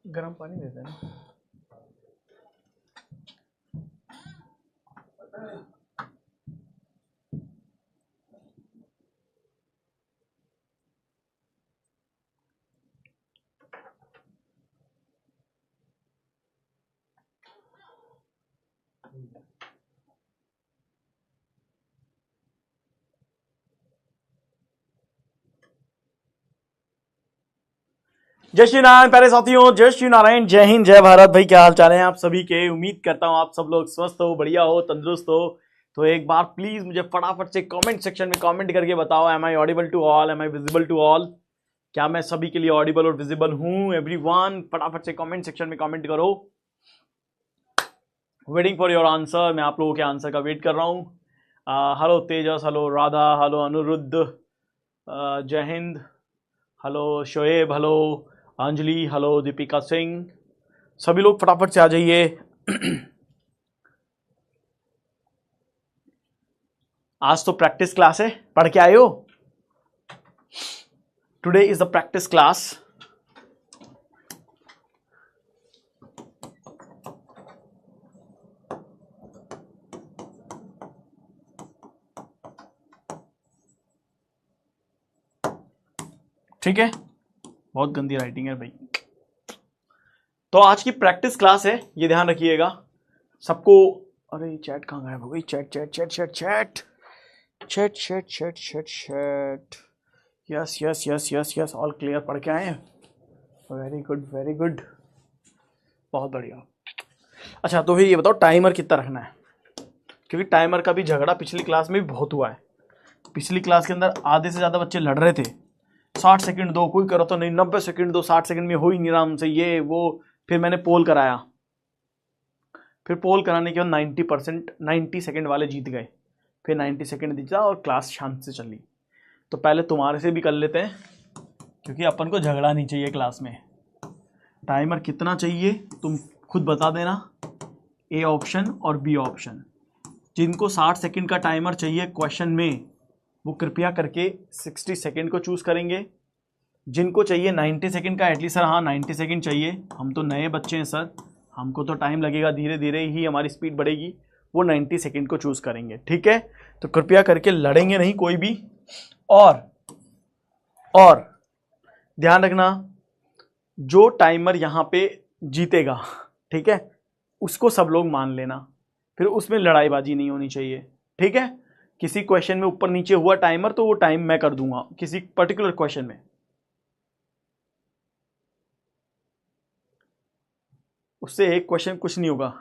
गर्म पानी देते हैं ना। जय श्री नारायण प्यारे साथियों, जय श्री नारायण, जय हिंद, जय भारत। भाई क्या हाल चाल है आप सभी के। उम्मीद करता हूं आप सब लोग स्वस्थ हो, बढ़िया हो, तंदुरुस्त हो। तो एक बार प्लीज मुझे फटाफट से कमेंट सेक्शन में कमेंट करके बताओ, am I audible to all, am I visible to all. क्या मैं सभी के लिए ऑडिबल और विजिबल हूं? एवरीवन फटाफट से कमेंट सेक्शन में कमेंट करो। Waiting for your answer. मैं आप लोगों के आंसर का वेट कर रहा हूँ। हेलो तेजस, हेलो राधा, हेलो अनुरुद्ध, जय Hind, hello Shoaib, hello Anjali, hello Deepika Singh. सभी लोग फटाफट से आ जाइए। आज तो प्रैक्टिस क्लास है, पढ़ के आए हो? Today is the practice class. ठीक है, बहुत गंदी राइटिंग है भाई। तो आज की प्रैक्टिस क्लास है, ये ध्यान रखिएगा सबको। अरे चैट कहाँ गायब हो गई? Chat chat chat chat chat chat chat chat chat chat. Yes yes yes yes yes, all clear, पढ़ के आए हैं। वेरी गुड वेरी गुड, बहुत बढ़िया। अच्छा तो फिर ये बताओ टाइमर कितना रखना है, क्योंकि टाइमर का भी झगड़ा पिछली क्लास में भी बहुत हुआ है। पिछली क्लास के अंदर आधे से ज़्यादा बच्चे लड़ रहे थे, 60 सेकंड दो, कोई करो तो नहीं 90 सेकंड दो, 60 सेकंड में हो ही नहीं आराम से ये वो। फिर मैंने पोल कराया, फिर पोल कराने के बाद 90 सेकंड वाले जीत गए। फिर 90 सेकंड जीता और क्लास शांत से चली। तो पहले तुम्हारे से भी कर लेते हैं, क्योंकि अपन को झगड़ा नहीं चाहिए क्लास में। टाइमर कितना चाहिए तुम खुद बता देना, ए ऑप्शन और बी ऑप्शन। जिनको 60 सेकंड का टाइमर चाहिए क्वेश्चन में, वो कृपया करके 60 सेकंड को चूज करेंगे। जिनको चाहिए 90 सेकंड का, एटलीस्ट सर हाँ 90 सेकंड चाहिए, हम तो नए बच्चे हैं सर, हमको तो टाइम लगेगा, धीरे धीरे ही हमारी स्पीड बढ़ेगी, वो 90 सेकंड को चूज करेंगे। ठीक है, तो कृपया करके लड़ेंगे नहीं कोई भी। और ध्यान रखना, जो टाइमर यहाँ पे जीतेगा, ठीक है, उसको सब लोग मान लेना, फिर उसमें लड़ाईबाजी नहीं होनी चाहिए। ठीक है, किसी क्वेश्चन में ऊपर नीचे हुआ टाइमर तो वो टाइम मैं कर दूंगा किसी पर्टिकुलर क्वेश्चन में, उससे एक क्वेश्चन कुछ नहीं होगा।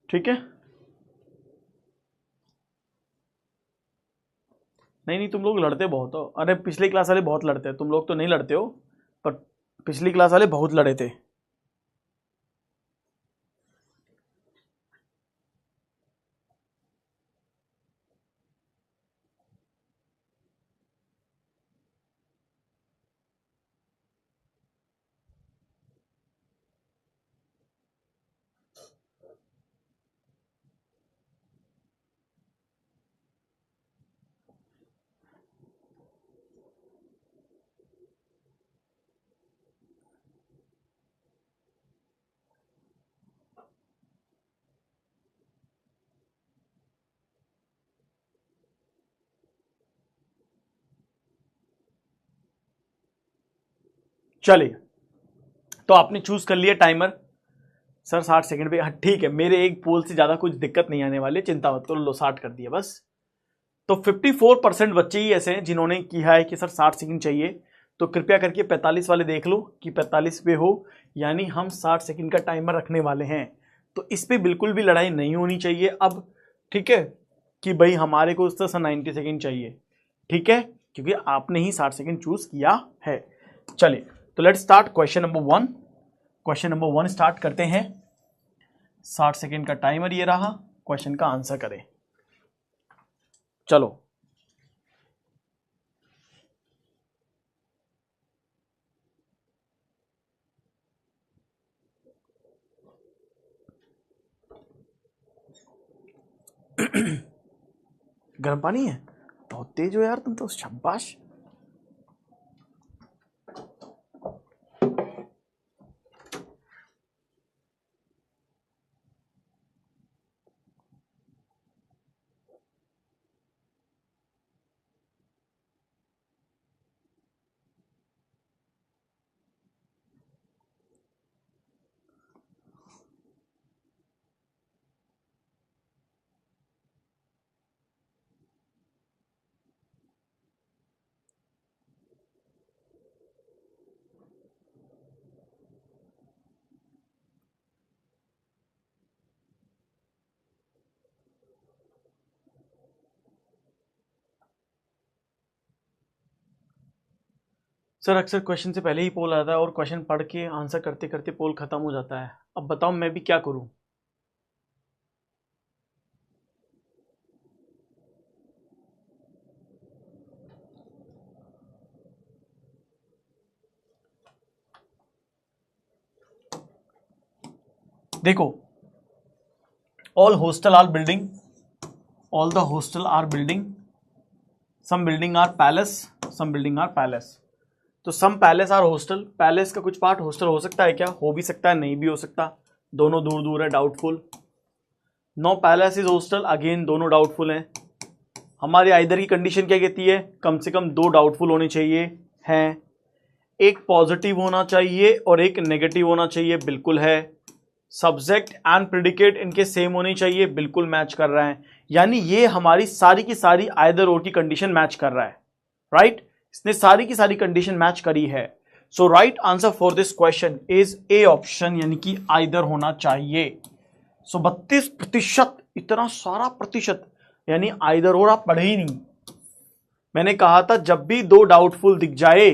ठीक है, नहीं नहीं तुम लोग लड़ते बहुत हो। अरे पिछली क्लास वाले बहुत लड़ते हैं, तुम लोग तो नहीं लड़ते हो, पर पिछली क्लास वाले बहुत लड़े थे। चलिए, तो आपने चूज कर लिया टाइमर सर 60 सेकंड पे। हाँ ठीक है, मेरे एक पोल से ज्यादा कुछ दिक्कत नहीं आने वाली, चिंता मत करो, लो 60 कर दिया बस। तो 54% बच्चे ही ऐसे हैं जिन्होंने किया है कि सर 60 सेकंड चाहिए। तो कृपया करके 45 वाले देख लो कि 45 पे हो, यानी हम 60 सेकंड का टाइमर रखने वाले हैं। तो इस पे बिल्कुल भी लड़ाई नहीं होनी चाहिए अब। ठीक है, कि भाई हमारे को उस तरह 90 सेकंड चाहिए। ठीक है, क्योंकि आपने ही 60 सेकंड चूज किया है। चलिए, तो let's start question number 1। Question number 1 start करते हैं। 60 सेकंड का टाइमर ये रहा, क्वेश्चन का आंसर करें। चलो, गर्म पानी है, बहुत तेज हो यार तुम तो, शाबाश। सर अक्सर क्वेश्चन से पहले ही पोल आता है और क्वेश्चन पढ़ के आंसर करते करते पोल खत्म हो जाता है। अब बताओ मैं भी क्या करूं। देखो, all hostel are building, all the hostel are building, some building are palace, some building are palace. तो some palace are hostel, palace का कुछ पार्ट हॉस्टल हो सकता है क्या? हो भी सकता है, नहीं भी हो सकता, दोनों दूर दूर है, doubtful. No palace is hostel, again दोनों डाउटफुल हैं। हमारी आइदर की कंडीशन क्या कहती है? कम से कम दो डाउटफुल होने चाहिए हैं, एक पॉजिटिव होना चाहिए और एक नेगेटिव होना चाहिए, बिल्कुल है। सब्जेक्ट एंड प्रेडिकेट इनके सेम होनी चाहिए, बिल्कुल मैच कर रहा है। यानी ये हमारी सारी की सारी आइदर और की कंडीशन मैच कर रहा है, राइट? इसने सारी की सारी कंडीशन मैच करी है। So right answer for this question is A option, यानी कि आइदर होना चाहिए। सो 32%, इतना सारा प्रतिशत, यानी आइदर और आप पढ़े ही नहीं। मैंने कहा था जब भी दो डाउटफुल दिख जाए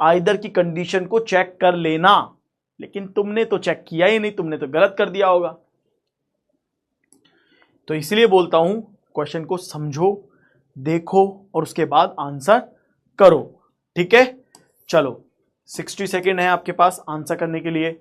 आइदर की कंडीशन को चेक कर लेना, लेकिन तुमने तो चेक किया ही नहीं, तुमने तो गलत कर दिया होगा। तो इसलिए बोलता हूं क्वेश्चन को समझो, देखो और उसके बाद आंसर करो, ठीक है? चलो 60 सेकेंड है आपके पास आंसर करने के लिए।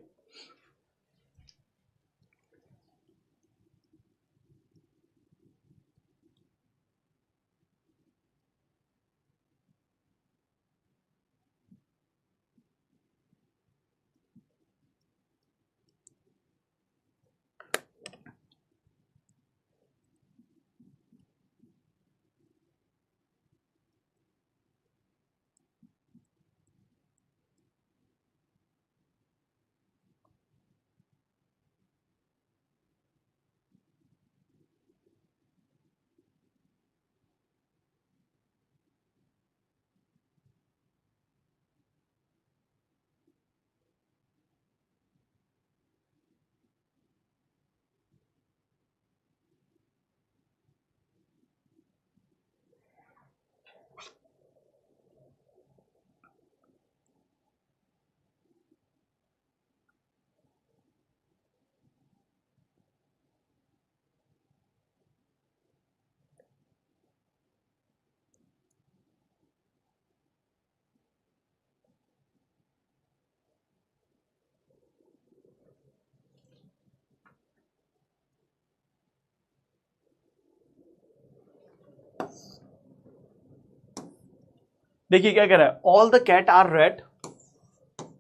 देखिए क्या कह रहा है, all the cat are red,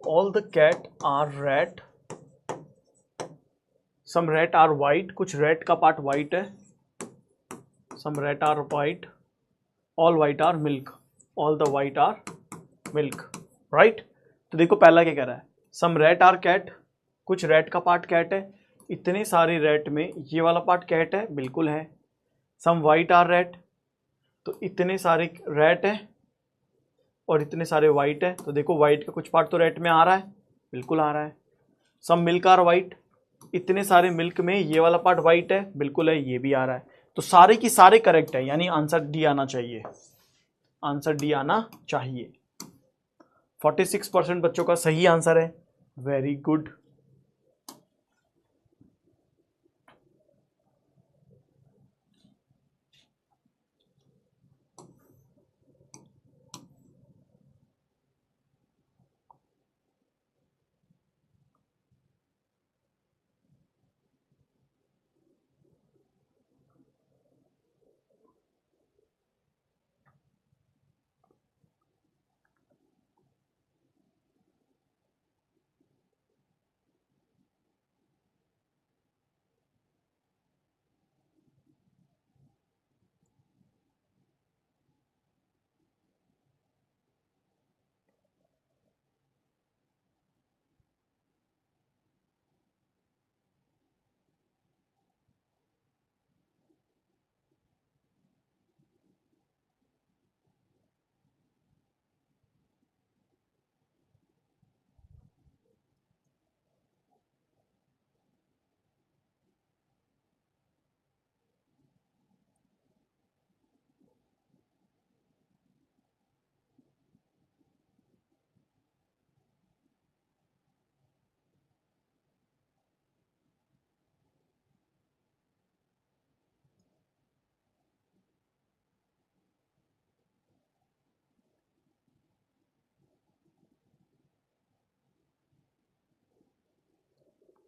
all the cat are red, some rat are white, कुछ रेड का पार्ट वाइट है, some rat are white, all white are milk, all the white are milk, right? तो देखो पहला क्या कह रहा है, सम रेट आर कैट, कुछ रेट का पार्ट कैट है, इतने सारे रेट में ये वाला पार्ट कैट है, बिल्कुल है। सम वाइट आर रेट, तो इतने सारे रेट है और इतने सारे वाइट है, तो देखो वाइट का कुछ पार्ट तो रेट में आ रहा है, बिल्कुल आ रहा है। सम मिल्क आर वाइट, इतने सारे मिल्क में ये वाला पार्ट वाइट है, बिल्कुल है, ये भी आ रहा है। तो सारे की सारे करेक्ट है, यानी आंसर डी आना चाहिए, आंसर डी आना चाहिए। 46% बच्चों का सही आंसर है, वेरी गुड।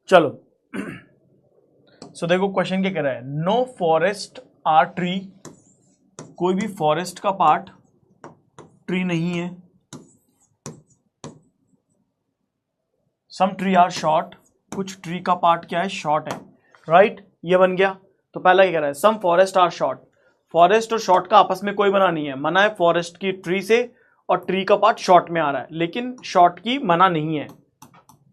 चलो सो देखो क्वेश्चन क्या कह रहा है, नो फॉरेस्ट आर ट्री, कोई भी फॉरेस्ट का पार्ट ट्री नहीं है, सम ट्री आर शॉर्ट, कुछ ट्री का पार्ट क्या है, शॉर्ट है, राइट ये बन गया। तो पहला क्या कह रहा है, सम फॉरेस्ट आर शॉर्ट, फॉरेस्ट और शॉर्ट का आपस में कोई मना नहीं है, मना है फॉरेस्ट की ट्री से और ट्री का पार्ट शॉर्ट में आ रहा है, लेकिन शॉर्ट की मना नहीं है।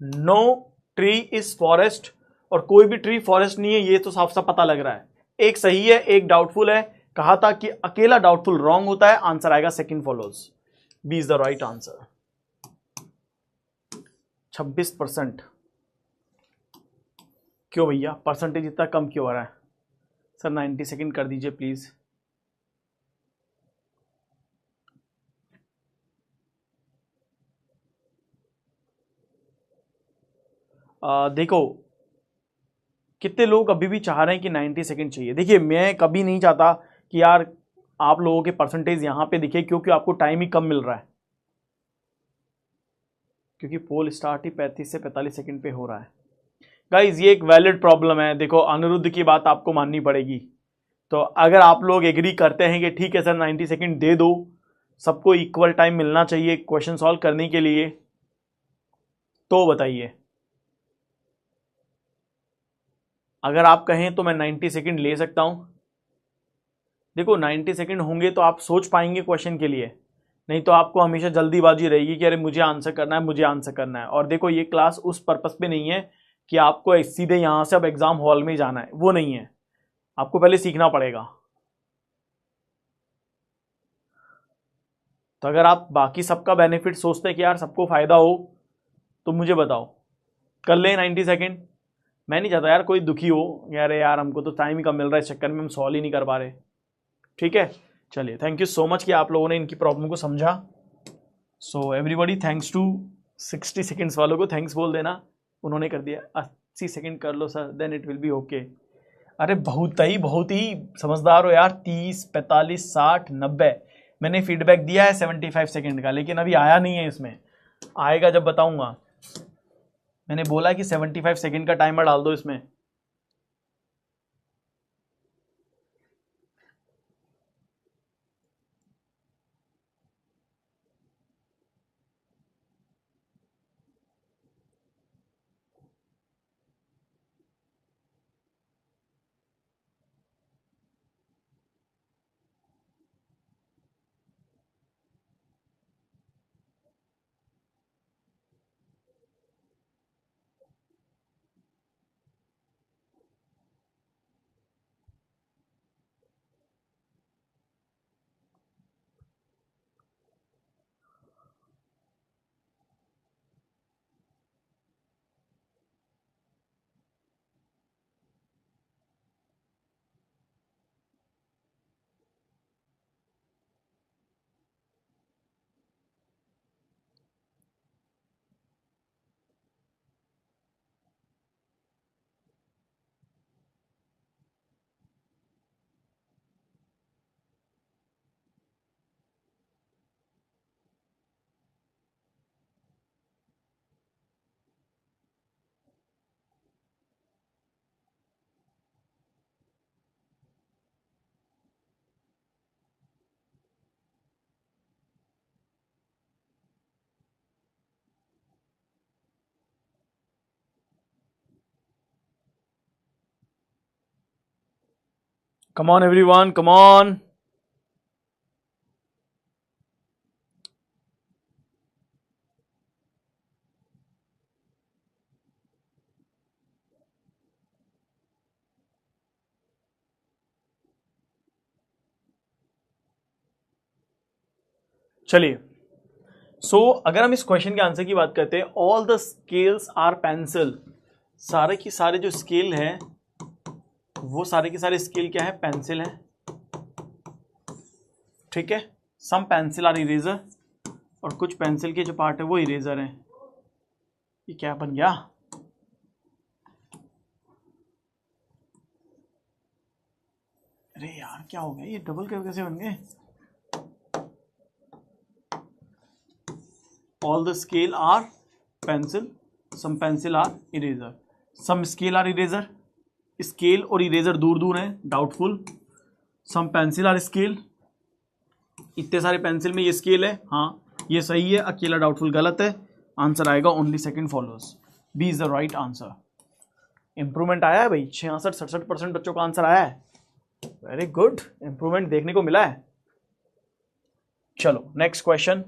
नो ट्री इज फॉरेस्ट, और कोई भी ट्री फॉरेस्ट नहीं है, ये तो साफ साफ पता लग रहा है। एक सही है एक डाउटफुल है, कहा था कि अकेला डाउटफुल रॉन्ग होता है, आंसर आएगा second follows, B is the right answer. 26%, क्यों भैया परसेंटेज इतना कम क्यों आ रहा है सर, 90 सेकंड कर दीजिए प्लीज। देखो कितने लोग अभी भी चाह रहे हैं कि 90 सेकंड चाहिए। देखिए मैं कभी नहीं चाहता कि यार आप लोगों के परसेंटेज यहां पे दिखे, क्योंकि आपको टाइम ही कम मिल रहा है, क्योंकि पोल स्टार्ट ही 35 से 45 सेकंड पे हो रहा है। गाइज ये एक वैलिड प्रॉब्लम है, देखो अनिरुद्ध की बात आपको माननी पड़ेगी। तो अगर आप लोग एग्री करते हैं कि ठीक है सर 90 सेकंड दे दो, सबको इक्वल टाइम मिलना चाहिए क्वेश्चन सॉल्व करने के लिए, तो बताइए। अगर आप कहें तो मैं 90 सेकंड ले सकता हूं। देखो 90 सेकंड होंगे तो आप सोच पाएंगे क्वेश्चन के लिए, नहीं तो आपको हमेशा जल्दीबाजी रहेगी कि अरे मुझे आंसर करना है, मुझे आंसर करना है। और देखो ये क्लास उस पर्पस पे नहीं है कि आपको सीधे यहां से अब एग्जाम हॉल में जाना है, वो नहीं है, आपको पहले सीखना पड़ेगा। तो अगर आप बाकी सबका बेनिफिट सोचते हैं कि यार सबको फायदा हो, तो मुझे बताओ कर ले 90 सेकंड। मैं नहीं चाहता यार कोई दुखी हो, यार यार हमको तो टाइम ही कम मिल रहा है, इस चक्कर में हम सॉल्व ही नहीं कर पा रहे। ठीक है चलिए, थैंक यू सो मच कि आप लोगों ने इनकी प्रॉब्लम को समझा। So everybody thanks to 60 seconds वालों को थैंक्स बोल देना, उन्होंने कर दिया। 80 सेकेंड कर लो sir, then it will be okay. अरे बहुत ही समझदार हो यार। 30, 45, 60, 90 मैंने फीडबैक दिया है 75 सेकेंड का, लेकिन अभी आया नहीं है, इसमें आएगा जब बताऊंगा। मैंने बोला कि 75 सेकेंड का टाइमर डाल दो इसमें। कम ऑन एवरीवन, कम ऑन। चलिए अगर हम इस क्वेश्चन के आंसर की बात करते हैं, all the scales are pencil, सारे की सारे जो स्केल है वो सारे के सारे स्केल क्या है, पेंसिल है। ठीक है, सम पेंसिल आर इरेजर, और कुछ पेंसिल के जो पार्ट है वो इरेजर है। ये क्या बन गया, अरे यार क्या हो गया, ये डबल कैसे बन गए। All the scale are pencil, some pencil are eraser, some scale are eraser, scale और इरेजर दूर दूर हैं, doubtful. Some pencil are scale, इतने सारे पेंसिल में ये स्केल है, हाँ ये सही है, अकेला डाउटफुल गलत है। आंसर आएगा only second followers, B is the right answer. Improvement आया है भाई, 66-67% बच्चों का आंसर आया है, वेरी गुड, इंप्रूवमेंट देखने को मिला है। चलो next question.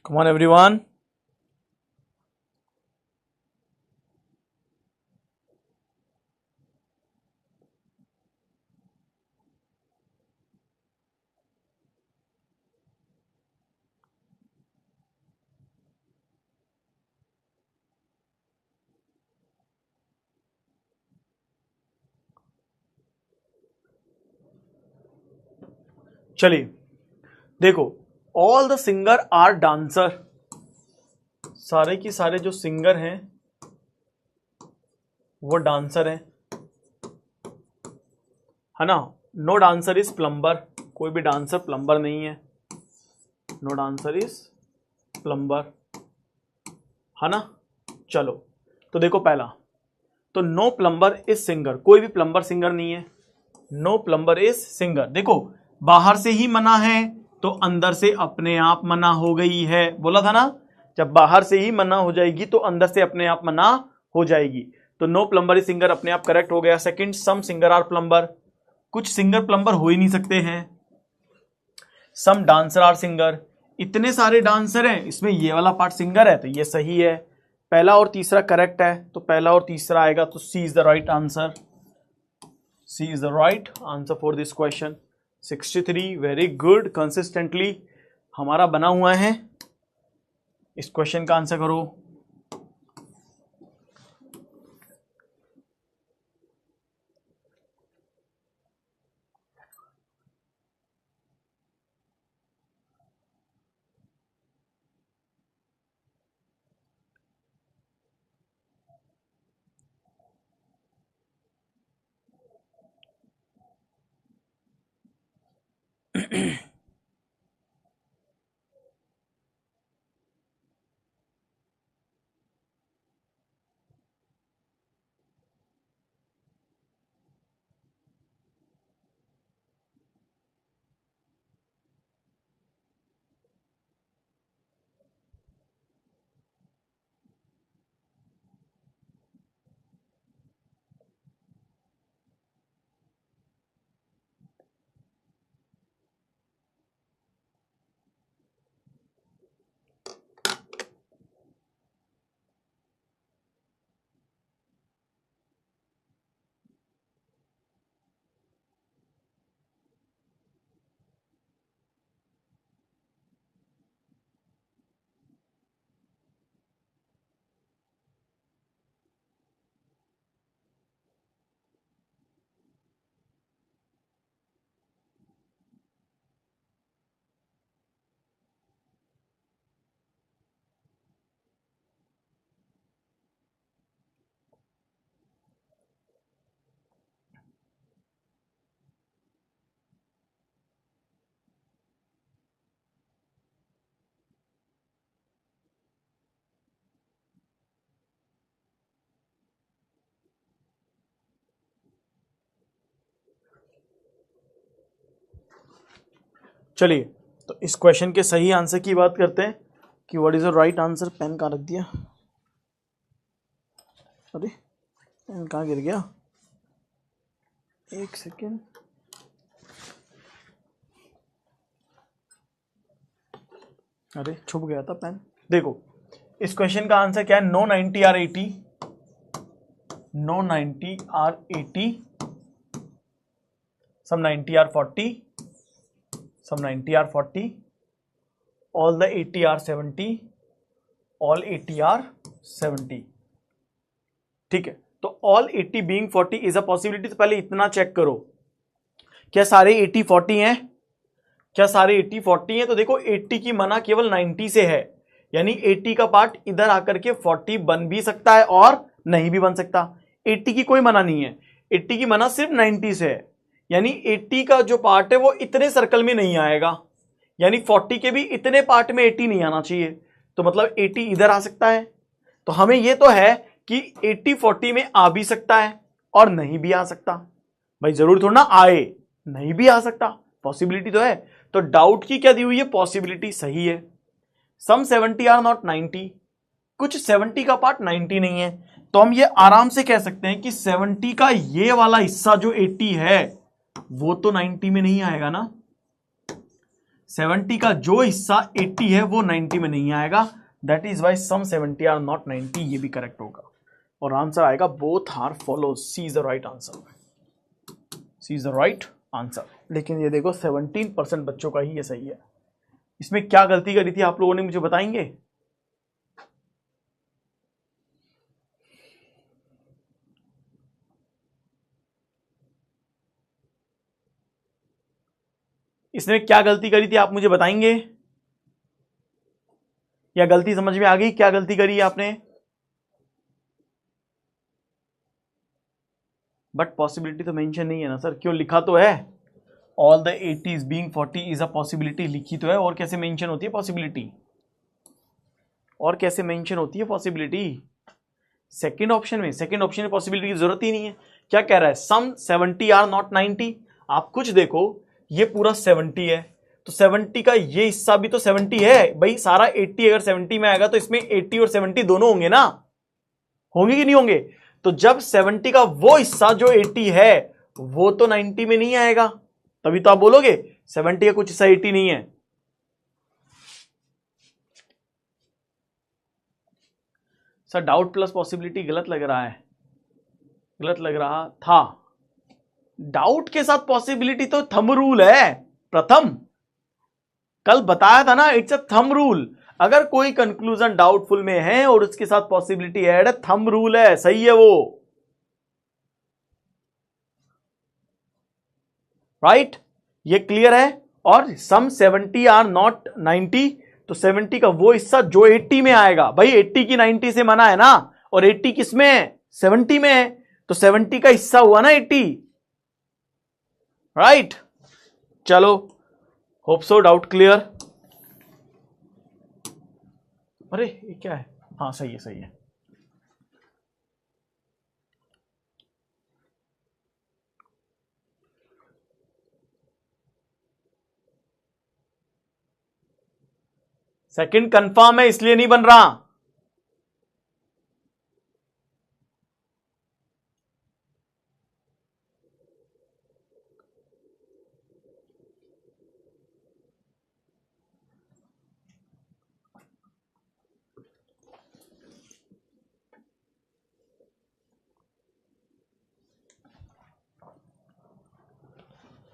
Come on everyone, चलिए देखो, all the singer are dancer, सारे की सारे जो सिंगर हैं वो डांसर हैं, है ना। नो डांसर इज प्लम्बर, कोई भी डांसर प्लम्बर नहीं है, नो डांसर इज प्लम्बर, है ना। चलो तो देखो पहला, तो नो प्लम्बर इज सिंगर, कोई भी प्लम्बर सिंगर नहीं है, नो प्लम्बर इज सिंगर। देखो बाहर से ही मना है तो अंदर से अपने आप मना हो गई है, बोला था ना, जब बाहर से ही मना हो जाएगी तो अंदर से अपने आप मना हो जाएगी, तो नो प्लम्बर इज सिंगर अपने आप करेक्ट हो गया। Second, some singer are plumber, कुछ सिंगर प्लम्बर हो ही नहीं सकते हैं। सम डांसर आर सिंगर, इतने सारे डांसर हैं, इसमें ये वाला पार्ट सिंगर है तो ये सही है, पहला और तीसरा करेक्ट है, तो पहला और तीसरा आएगा, तो C is the right answer, C is the right answer for this question. 63, very good, consistently हमारा बना हुआ है। इस क्वेश्चन का आंसर करो। चलिए तो इस क्वेश्चन के सही आंसर की बात करते हैं कि what is the right answer. Pen कहाँ रख दिया, अरे पेन कहाँ गिर गया, एक सेकेंड। अरे छुप गया था पेन। देखो इस क्वेश्चन का आंसर क्या है, no 90 are 80, no 90 are 80, some 90 are 40, some 90 are 40, all the 80 are 70, all 80 are 70। ठीक है, तो all 80 being 40 is a possibility। तो पहले इतना चेक करो, क्या सारे 80 40 हैं, क्या सारे 80 40 हैं? तो देखो 80 की मना केवल 90 से है, यानी 80 का पार्ट इधर आकर के 40 बन भी सकता है और नहीं भी बन सकता। 80 की कोई मना नहीं है, 80 की मना सिर्फ 90 से है, यानी 80 का जो पार्ट है वो इतने सर्कल में नहीं आएगा, यानी 40 के भी इतने पार्ट में 80 नहीं आना चाहिए। तो मतलब 80 इधर आ सकता है। तो हमें यह तो है कि 80 40 में आ भी सकता है और नहीं भी आ सकता। भाई जरूर थोड़ा ना आए, नहीं भी आ सकता, पॉसिबिलिटी तो है। तो डाउट की क्या दी हुई है, पॉसिबिलिटी सही है। सम 70 आर नॉट 90, कुछ 70 का पार्ट 90 नहीं है। तो हम ये आराम से कह सकते हैं कि 70 का ये वाला हिस्सा जो 80 है वो तो 90 में नहीं आएगा ना। 70 का जो हिस्सा 80 है वो 90 में नहीं आएगा। That is why some 70 are not 90, ये भी करेक्ट होगा और आंसर आएगा both are follow. C is the right answer, C is the right answer. लेकिन ये देखो 17% बच्चों का ही ये सही है। इसमें क्या गलती करी थी आप लोगों ने, मुझे बताएंगे? इसमें क्या गलती करी थी आप मुझे बताएंगे, या गलती समझ में आ गई क्या गलती करी है आपने? बट पॉसिबिलिटी तो मेंशन नहीं है ना सर, क्यों लिखा तो है all the 80s being 40 is a possibility, लिखी तो है। और कैसे मेंशन होती है पॉसिबिलिटी, और कैसे मेंशन होती है पॉसिबिलिटी? सेकंड ऑप्शन में, सेकंड ऑप्शन में पॉसिबिलिटी की जरूरत ही नहीं है। क्या कह रहा है, सम 70 आर नॉट 90। आप कुछ देखो, ये पूरा 70 है, तो 70 का ये हिस्सा भी तो 70 है भाई। सारा 80 अगर 70 में आएगा तो इसमें 80 और 70 दोनों होंगे ना, होंगे कि नहीं होंगे? तो जब 70 का वो हिस्सा जो 80 है वो तो 90 में नहीं आएगा, तभी तो आप बोलोगे 70 का कुछ हिस्सा 80 नहीं है। सर डाउट प्लस पॉसिबिलिटी गलत लग रहा है, गलत लग रहा था। डाउट के साथ पॉसिबिलिटी तो थंब रूल है प्रथम, कल बताया था ना, इट्स अ थंब रूल। अगर कोई कंक्लूजन डाउटफुल में है और उसके साथ पॉसिबिलिटी ऐड है, थंब रूल है, सही है वो, राइट? ये क्लियर है। और सम 70 आर नॉट 90, तो 70 का वो हिस्सा जो 80 में आएगा, भाई 80 की 90 से मना है ना, और 80 किस में है, 70 में है, तो 70 का हिस्सा हुआ ना 80, राइट? चलो होप सो डाउट क्लियर। अरे ये क्या है, हाँ सही है, सही है। सेकंड कंफर्म है इसलिए नहीं बन रहा।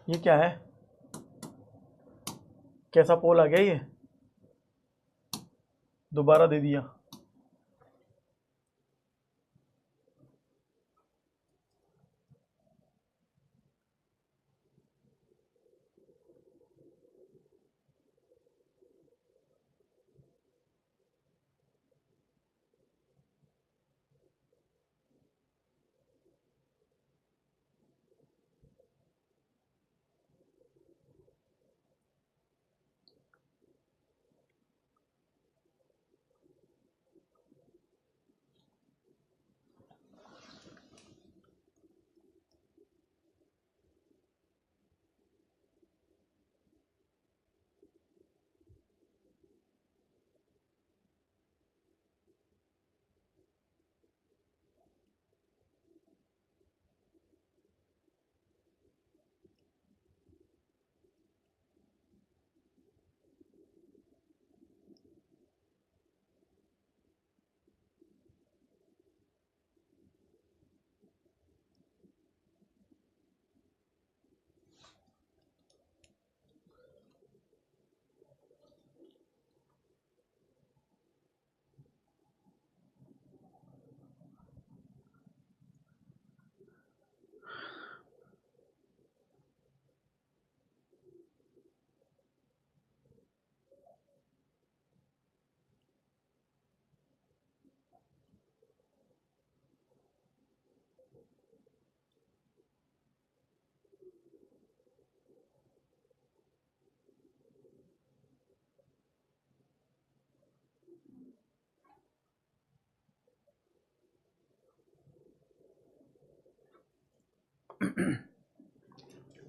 ये क्या है, कैसा पोल आ गया ये, दोबारा दे दिया।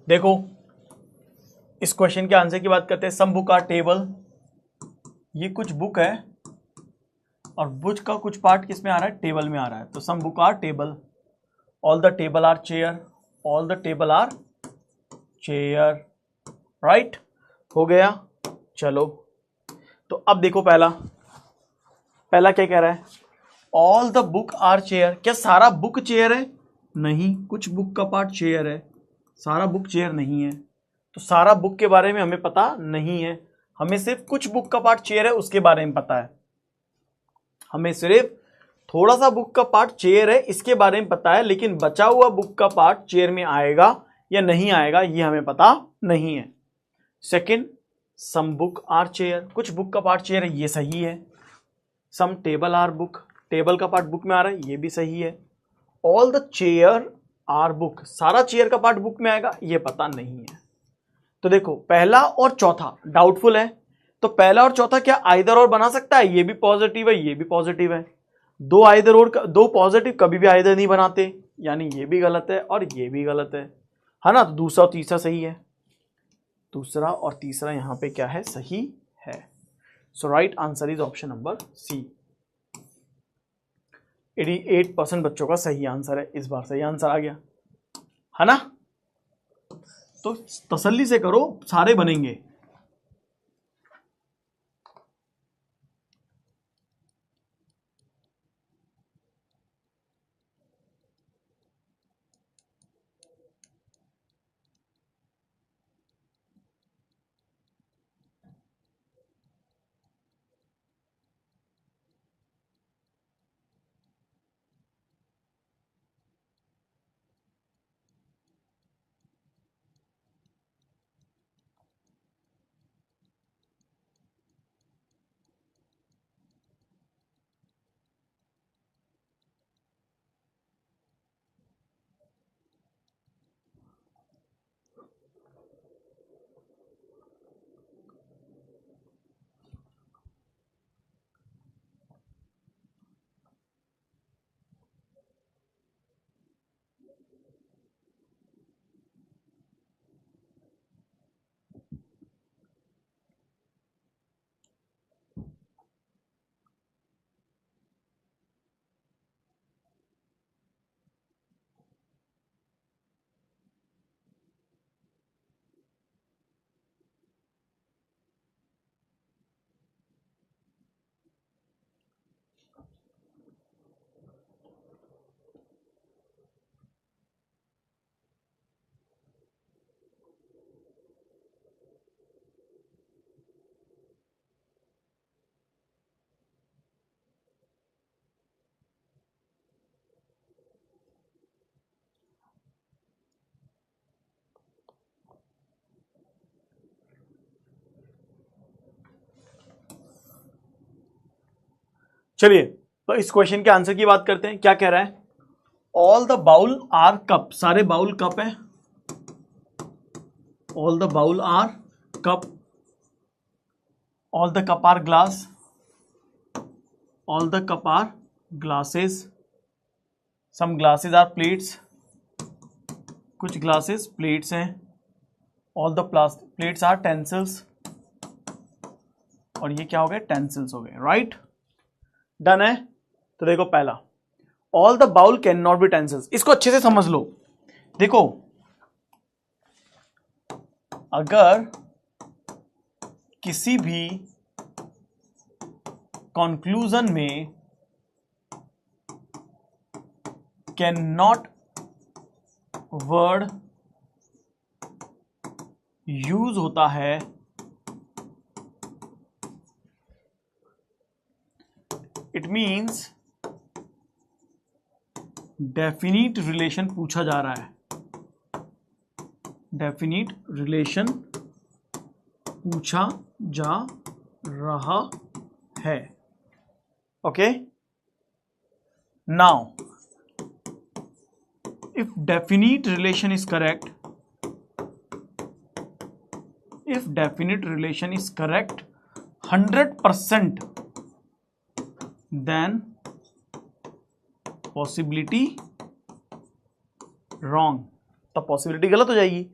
देखो इस क्वेश्चन के आंसर की बात करते हैं। सम बुक आर टेबल, ये कुछ बुक है और बुक का कुछ पार्ट किस में आ रहा है, टेबल में आ रहा है। तो some book are table, all the table are chair, all the table are chair, right, हो गया। चलो तो अब देखो पहला क्या कह रहा है, all the book are chair. क्या सारा बुक चेयर है? नहीं, कुछ बुक का पार्ट चेयर है, सारा बुक चेयर नहीं है। तो सारा बुक के बारे में हमें पता नहीं है, हमें सिर्फ कुछ बुक का पार्ट चेयर है उसके बारे में पता है। हमें सिर्फ थोड़ा सा बुक का पार्ट चेयर है इसके बारे में पता है, लेकिन बचा हुआ बुक का पार्ट चेयर में आएगा या नहीं आएगा ये हमें पता नहीं है। Second, some book are chair, कुछ बुक का पार्ट चेयर है, ये सही है। Some table are book, table का पार्ट बुक में आ रहा है, ये भी सही है। All the chair are book, सारा चेयर का पार्ट बुक में आएगा, ये पता नहीं है। तो देखो पहला और चौथा डाउटफुल है, तो पहला और चौथा क्या आइदर और बना सकता है? ये भी पॉजिटिव है, ये भी पॉजिटिव है। दो आइदर और, दो पॉजिटिव कभी भी आइदर नहीं बनाते, यानी ये भी गलत है और ये भी गलत है ना। तो दूसरा और तीसरा सही है, दूसरा और तीसरा यहां पे क्या है, सही है। So right answer is option number C. 88% बच्चों का सही आंसर है, इस बार सही आंसर आ गया है ना। तो तसल्ली से करो, सारे बनेंगे। चलिए तो इस क्वेश्चन के आंसर की बात करते हैं। क्या कह रहा है, all the bowl are cup, सारे बाउल कप है। All the bowl are cup, all the cup are glass, all the cup are glasses, some glasses are plates, कुछ ग्लासेस प्लेट्स हैं। All the plates are utensils, और ये क्या हो गए, टेंसिल्स हो गए, राइट। डन है। तो देखो पहला, all the bowl can not be utensils, इसको अच्छे से समझ लो। देखो अगर किसी भी कंक्लूजन में कैन नॉट वर्ड यूज होता है, इट मीन्स डेफिनिट रिलेशन पूछा जा रहा है, डेफिनिट रिलेशन पूछा जा रहा है। Okay, now if definite relation is correct, if definite relation is correct 100%, then possibility wrong, तब पॉसिबिलिटी गलत हो जाएगी।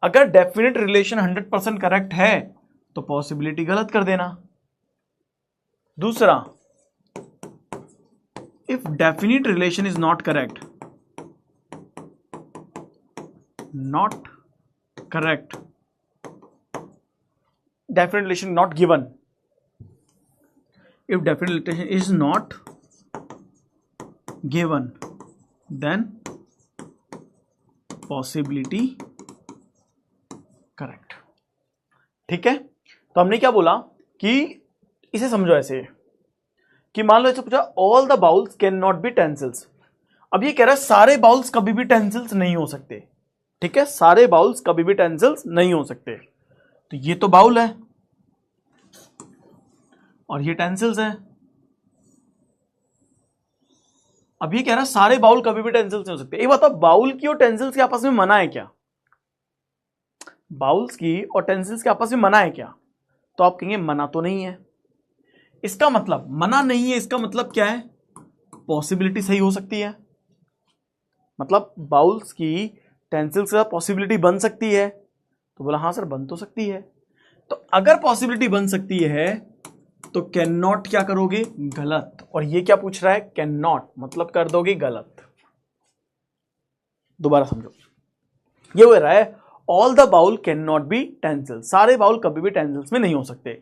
अगर डेफिनेट रिलेशन 100% करेक्ट है तो पॉसिबिलिटी गलत कर देना। दूसरा, if definite relation is not correct, definite relation not given, if definite relation is not given then possibility correct। ठीक है, तो हमने क्या बोला कि इसे समझो ऐसे कि मान लो ऐसे पूछा all the bowls can not be utensils. अब ये कह रहा है सारे बाउल्स कभी भी टेंसिल्स नहीं हो सकते। ठीक है, सारे बाउल्स कभी भी टेंसिल्स नहीं हो सकते। तो ये तो बाउल है और ये टेंसिल्स है। अब ये कह रहा है सारे बाउल कभी भी टेंसिल्स नहीं हो सकते। एक बताओ, बाउल की और टेंसिल्स के आपस में मना है क्या? बाउल्स की और टेंसिल्स के आपस में मना है क्या? तो आप कहेंगे मना तो नहीं है। इसका मतलब मना नहीं है, इसका मतलब क्या है? पॉसिबिलिटी सही हो सकती है। मतलब बाउल्स की टेंसिल्स के साथ पॉसिबिलिटी बन सकती है। तो बोला हाँ सर बन तो सकती है। तो अगर पॉसिबिलिटी बन सकती है तो कैन नॉट क्या करोगे? गलत। और ये क्या पूछ रहा है? कैन नॉट, मतलब कर दोगे गलत। दोबारा समझो, ये हो रहा है all the bowl can not be utensils, सारे बाउल कभी भी टेंसिल्स में नहीं हो सकते।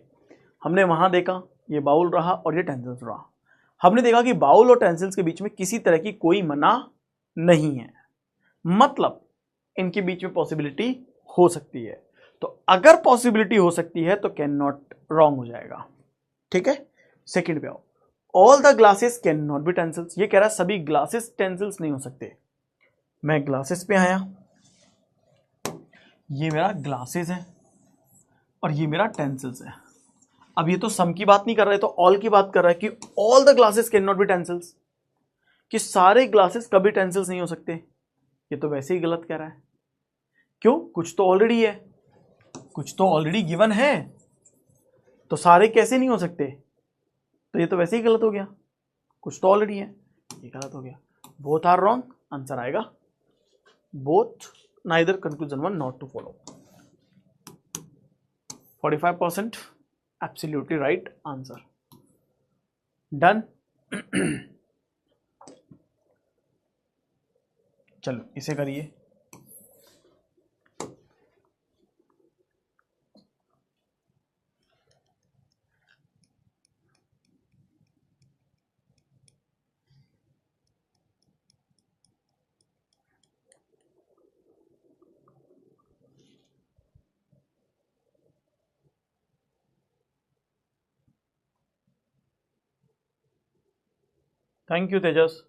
हमने वहां देखा ये बाउल रहा और ये टेंसिल्स रहा। हमने देखा कि बाउल और टेंसिल्स के बीच में किसी तरह की कोई मना नहीं है, मतलब इनके बीच में पॉसिबिलिटी हो सकती है। तो अगर पॉसिबिलिटी हो सकती है तो कैन नॉट रॉन्ग हो जाएगा। ठीक है, सेकंड पे आओ, all the glasses can not be utensils. ये कह रहा है सभी ग्लासेस टेंसिल्स नहीं हो सकते। मैं ग्लासेस पे आया, ये मेरा ग्लासेस है और ये मेरा टेंसिल्स है। अब ये तो सम की बात नहीं कर रहा है, तो ऑल की बात कर रहा है कि all the glasses can not be utensils, कि सारे ग्लासेस कभी टेंसिल्स नहीं हो सकते। ये तो वैसे ही गलत कह रहा है। क्यों? कुछ तो ऑलरेडी है, कुछ तो ऑलरेडी गिवन है, तो सारे कैसे नहीं हो सकते? तो ये तो वैसे ही गलत हो गया, कुछ तो ऑलरेडी है, ये गलत हो गया। बोथ आर रॉन्ग, आंसर आएगा both, neither conclusion one not two follow. 45% absolutely right answer. Done. चलो इसे करिए। Thank you Tejas.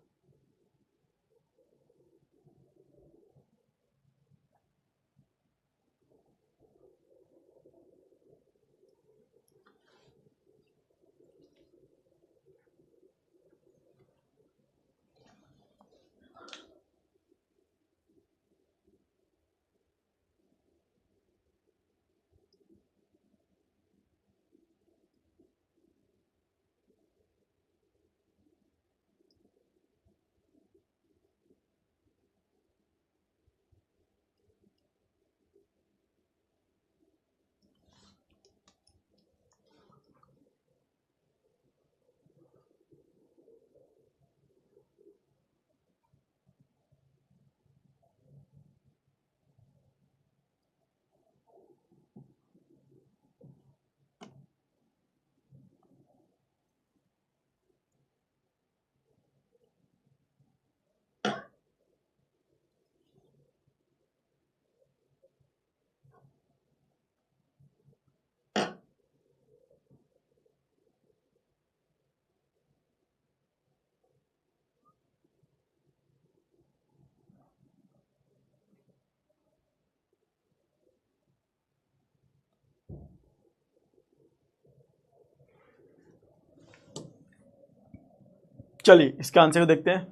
चलिए इसके आंसर को देखते हैं।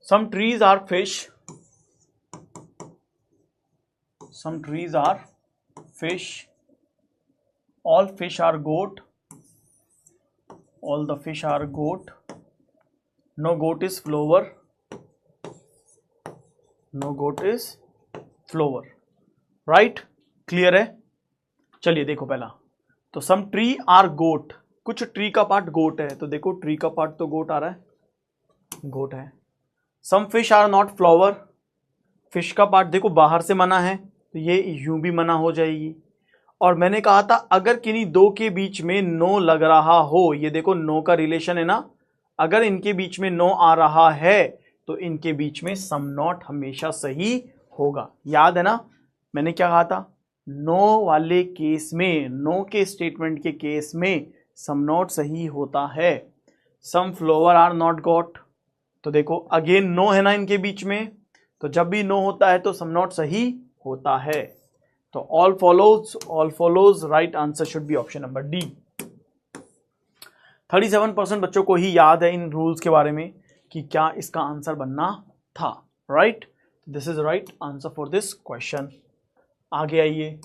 Some trees are fish. Some trees are fish. All fish are goat. All the fish are goat. No goat is flower, no goat is flower, right, clear है। चलिए देखो पहला, तो सम ट्री आर गोट, कुछ ट्री का पार्ट गोट है, तो देखो ट्री का पार्ट तो गोट आ रहा है, गोट है। Some fish are not flower, fish का पार्ट देखो बाहर से मना है, तो ये यूं भी मना हो जाएगी। और मैंने कहा था अगर किन्हीं दो के बीच में नो लग रहा हो, ये देखो नो का रिलेशन है ना, अगर इनके बीच में नो आ रहा है तो इनके बीच में सम नॉट हमेशा सही होगा। याद है ना मैंने क्या कहा था, नो वाले केस में, नो के स्टेटमेंट के केस में सम नॉट सही होता है। सम फ्लोवर आर नॉट गॉट, तो देखो अगेन नो है ना इनके बीच में, तो जब भी नो होता है तो सम नॉट सही होता है। तो all follows right answer should be option number D. 37% बच्चों को ही याद है इन रूल्स के बारे में कि क्या इसका आंसर बनना था, right. This is right answer for this question. आगे आइए,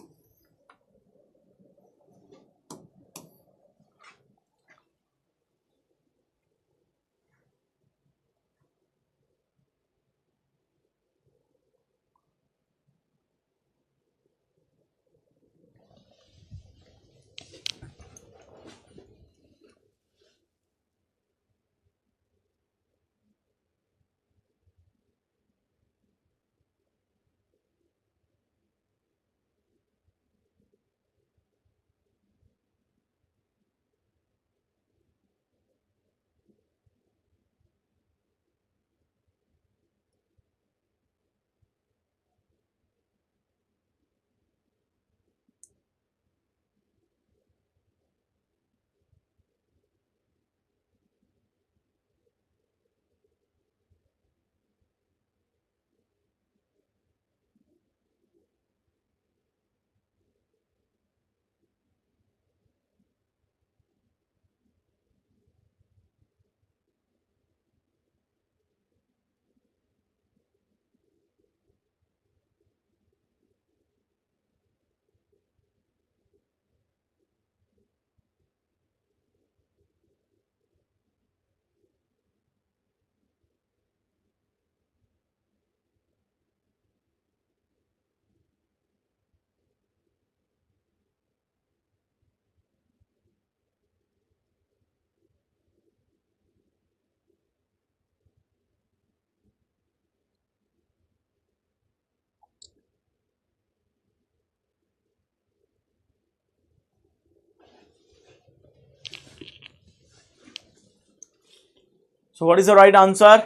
so what is the right answer.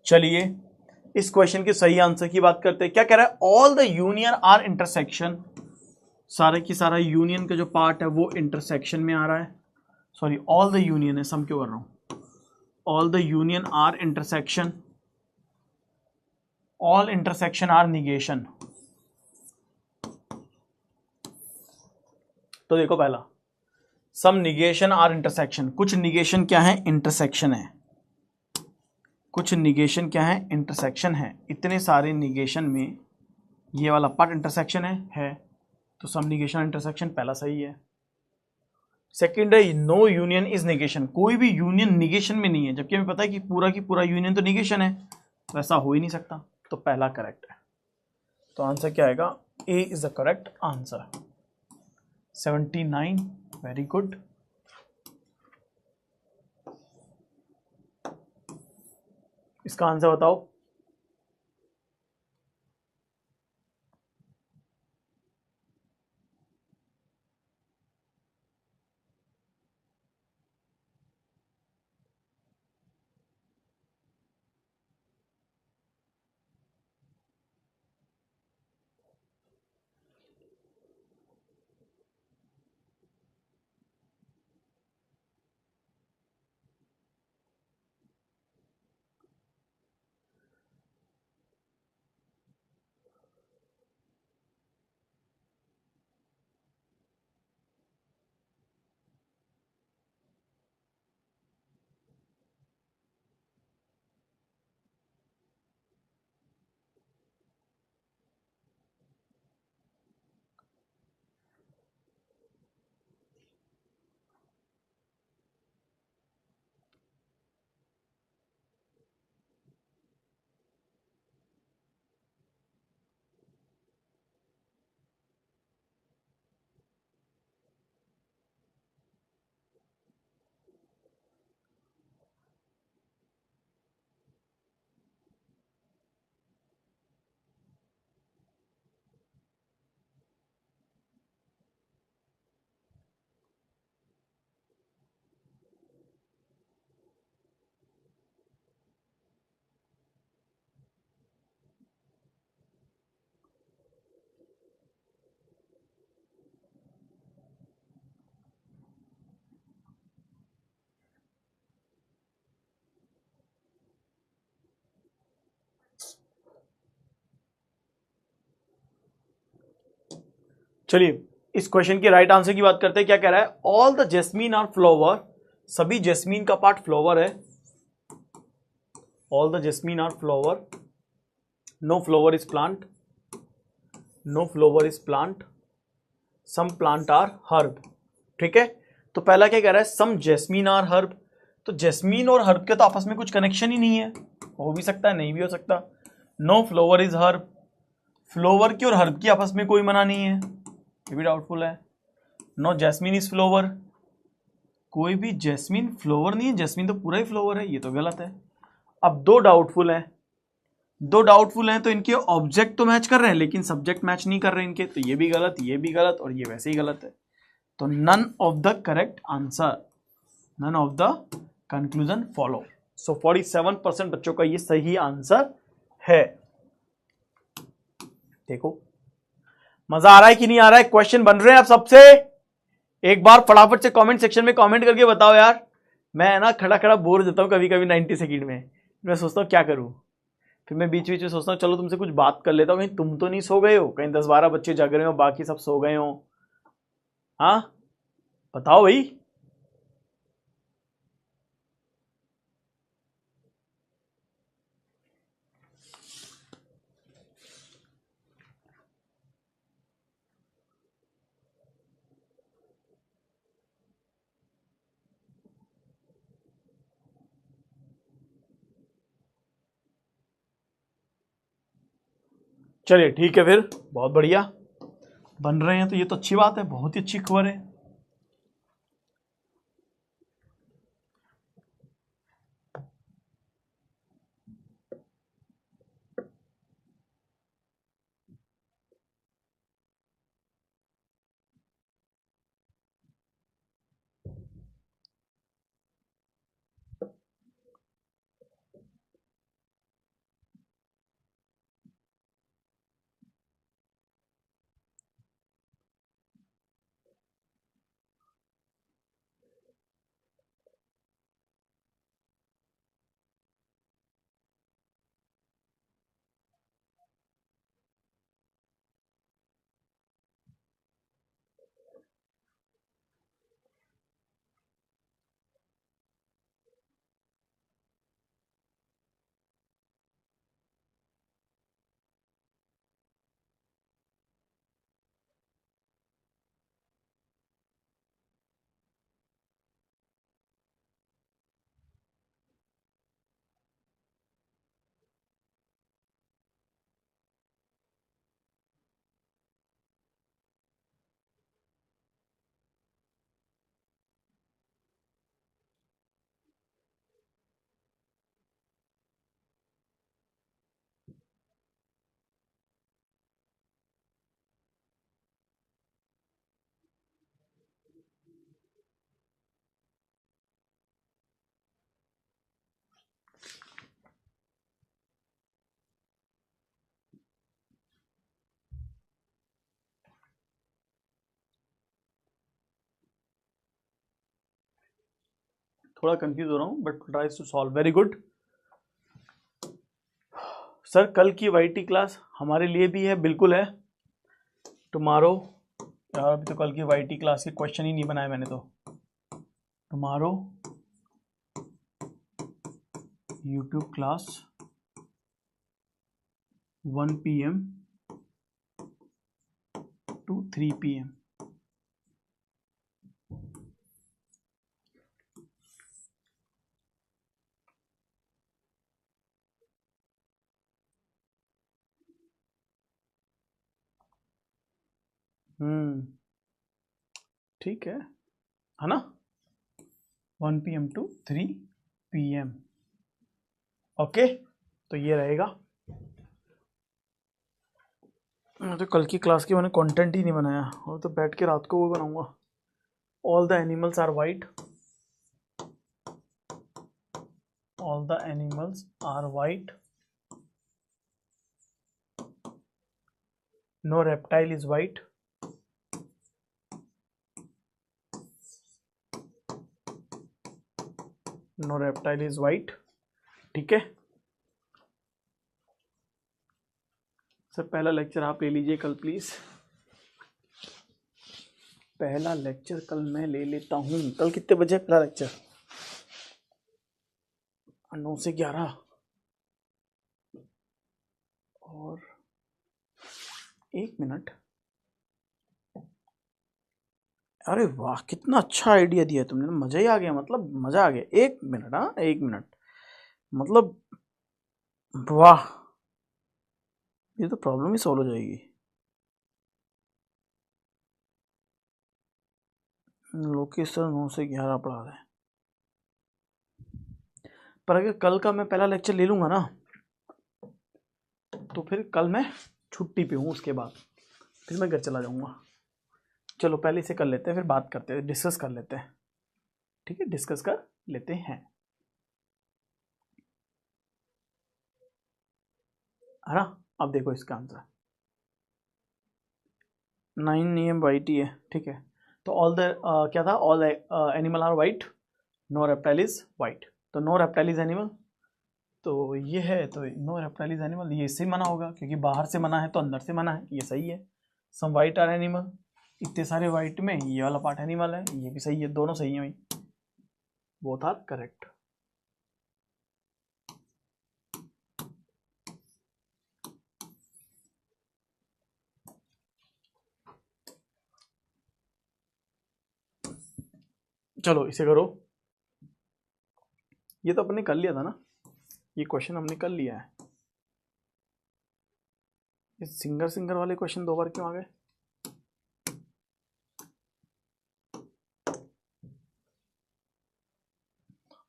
चलिए इस क्वेश्चन के सही आंसर की बात करते हैं। क्या कह रहा है, all the union are intersection, सारे की सारा यूनियन का जो पार्ट है वो इंटरसेक्शन में आ रहा है। सॉरी ऑल द यूनियन है, सम क्यों कर रहा हूं, all the union are intersection, all intersection are negation. तो देखो पहला, सम निगेशन आर इंटरसेक्शन, कुछ निगेशन क्या है, इंटरसेक्शन है, कुछ निगेशन क्या है, इंटरसेक्शन है। इतने सारे निगेशन में ये वाला पार्ट इंटरसेक्शन है, तो सम निगेशन इंटरसेक्शन पहला सही है। सेकंड है नो यूनियन इज निगेशन, कोई भी यूनियन निगेशन में नहीं है, जबकि हमें पता है कि पूरा यूनियन तो निगेशन है, तो ऐसा हो ही नहीं सकता, तो पहला करेक्ट है। तो आंसर क्या आएगा, A is the correct answer. 79, very good. इसका आंसर बताओ। चलिए इस क्वेश्चन के राइट आंसर की बात करते हैं। क्या कह रहा है? All the jasmine are flower, सभी जेस्मीन का पार्ट फ्लावर है। All the jasmine are flower, no flower is plant, no flower is plant, some plant are herb. ठीक है, तो पहला क्या कह रहा है? Some jasmine are herb. तो जेस्मीन और हर्ब के तो आपस में कुछ कनेक्शन ही नहीं है, हो भी सकता है नहीं भी हो सकता। No flower is herb, flower की और हर्ब की आपस में कोई मना नहीं है, ये भी डाउटफुल है। नो जैस्मीन इज फ्लावर, कोई भी जैस्मीन फ्लावर नहीं है, जैस्मीन तो पूरा ही फ्लावर है, ये तो गलत है। अब दो डाउटफुल हैं, दो डाउटफुल हैं तो इनके ऑब्जेक्ट तो मैच कर रहे हैं लेकिन सब्जेक्ट मैच नहीं कर रहे इनके, तो ये भी गलत, ये भी गलत और ये वैसे ही गलत है। तो none of the correct answer, none of the conclusion follow. So 47% बच्चों का ये सही आंसर है। देखो मजा आ रहा है कि नहीं आ रहा है? क्वेश्चन बन रहे हैं आप सबसे? एक बार फटाफट से कमेंट सेक्शन में कमेंट करके बताओ यार। मैं ना खड़ा खड़ा बोर हो जाता हूँ कभी कभी 90 सेकंड में, मैं सोचता हूँ क्या करूँ, फिर मैं बीच बीच में सोचता हूँ चलो तुमसे कुछ बात कर लेता हूँ, कहीं तुम तो नहीं सो गए हो, कहीं 10-12 बच्चे जग रहे हो बाकी सब सो गए हो। हाँ बताओ भाई। चलिए ठीक है फिर, बहुत बढ़िया बन रहे हैं तो ये तो अच्छी बात है, बहुत ही अच्छी खबर है। थोड़ा कंफ्यूज हो रहा हूँ but tries to solve, very good. Sir कल की वाईटी क्लास हमारे लिए भी है, बिल्कुल है। टुमारो, यार अभी तो कल की वाईटी क्लास के क्वेश्चन ही नहीं बनाए मैंने तो। Tomorrow YouTube class 1 PM to 3 PM। ठीक है ना? 1 PM to 3 PM। ओके, तो ये रहेगा। मैं तो कल की क्लास की मैंने कंटेंट ही नहीं बनाया, और तो बैठ के रात को वो बनाऊंगा। All the animals are white, all the animals are white, no reptile is white, no reptile is white. ठीक है सर, पहला लेक्चर आप ले लीजिए कल प्लीज। पहला लेक्चर कल मैं ले लेता हूँ। कल कितने बजे पहला लेक्चर? 9 से 11 और 1 मिनट। अरे वाह, कितना अच्छा आइडिया दिया तुमने, मजा ही आ गया, मतलब मजा आ गया। 1 मिनट, हाँ 1 मिनट, मतलब वाह, ये तो प्रॉब्लम ही सॉल्व हो जाएगी। लोकेशन 9 से 11 पढ़ा रहे हैं, पर अगर कल का मैं पहला लेक्चर ले लूंगा ना तो फिर कल मैं छुट्टी पे हूँ, उसके बाद फिर मैं घर चला जाऊंगा। चलो पहले इसे कर लेते हैं, फिर बात करते हैं, डिस्कस कर लेते हैं। ठीक है, डिस्कस कर लेते हैं, है ना। अब देखो इसका आंसर 9 AM वाइट ही है। ठीक है, तो ऑल द क्या था, all animal are white, no reptile is white. तो नो रेप्टाइल इज एनिमल, तो ये है, तो नो रेप्टाइल इज एनिमल, ये इससे मना होगा क्योंकि बाहर से मना है तो अंदर से मना है, ये सही है। सम वाइट आर एनिमल, इतने सारे वाइट में ये वाला पार्ट एनिमल है, ये भी सही है, दोनों सही है भाई, बोथ आर करेक्ट। चलो इसे करो, ये तो अपने कर लिया था ना, ये क्वेश्चन हमने कर लिया है। इस सिंगर सिंगर वाले क्वेश्चन 2 बार क्यों आ गए?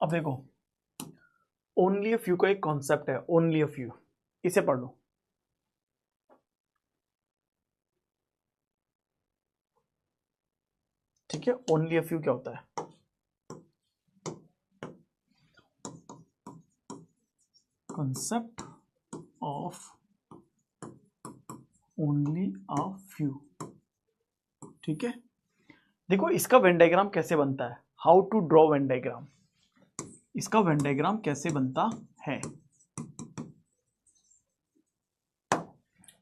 अब देखो, ओनली अ फ्यू का एक कॉन्सेप्ट है, ओनली अ फ्यू, इसे पढ़ लो। ठीक है, ओनली अ फ्यू क्या होता है? concept of only a few। ठीक है, देखो इसका वेन डायग्राम कैसे बनता है, how to draw Venn diagram, इसका वेन डायग्राम कैसे बनता है।